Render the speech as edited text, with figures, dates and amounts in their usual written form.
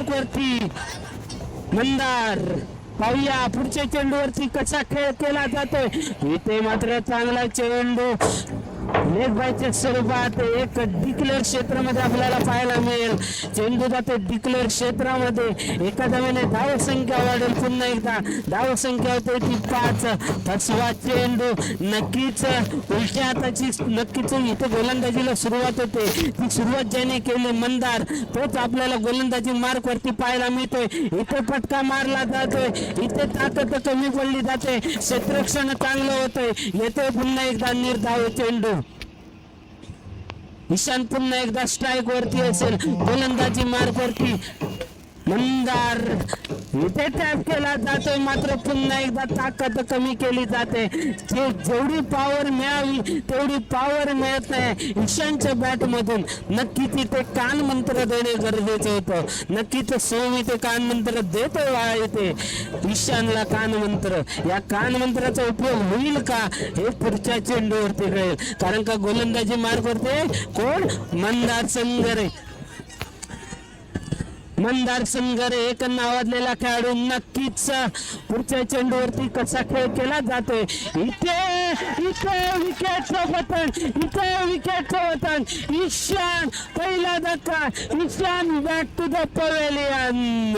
वरती मंदार. पाहूया पुढच्या चेंडूवरती कसा खेळ केला जातोय. इथे मात्र चांगला चेंडू लेग बायच्या स्वरूपात एक डिक्लेअर क्षेत्रामध्ये आपल्याला पाहायला मिळेल. चेंडू जातो डिक्लेअर क्षेत्रामध्ये. एका धावेने धाव संख्या वाढेल. पुन्हा एकदा धाव संख्या होते ती 5. फसवा चेंडू नक्कीच उलट्या हाताची नक्कीच इथे गोलंदाजीला सुरुवात होते. ती सुरुवात ज्याने केली मंदार तोच आपल्याला गोलंदाजी मार्क वरती पाहायला मिळतोय. इथे फटका मारला जातोय. इथे ताकद कमी पडली जाते. क्षेत्ररक्षण चांगलं होतंय. येतोय पुन्हा एकदा निर्धाव चेंडू. ईशान पुन्हा एकदा स्ट्राईक वरती असेल. गोलंदाजी मार्क वरती मंदार इथे टॅप केला जातोय. मात्र पुन्हा एकदा ताकद कमी केली जाते. जेवढी पॉवर मिळावी तेवढी पॉवर मिळत नाही ईशानच्या बॅट मधून. नक्की तिथे कान मंत्र देणे गरजेचं होतं. नक्कीच सोम इथे कान मंत्र देतो इथे ईशानला कान मंत्र. या कान मंत्राचा उपयोग होईल का हे पुढच्या चेंडूवरती कळेल. कारण का गोलंदाजी मार्ग वरती कोण मंदार संगरे. मंदार संगरे एक नावाजलेला खेळाडू. नक्कीच पुढच्या चेंडूवरती कसा खेळ केला जातोय. इथे विकेटचं पतन. इथे विकेटचं पतन. ईशान पहिला धक्का. Ishan back to the pavilion.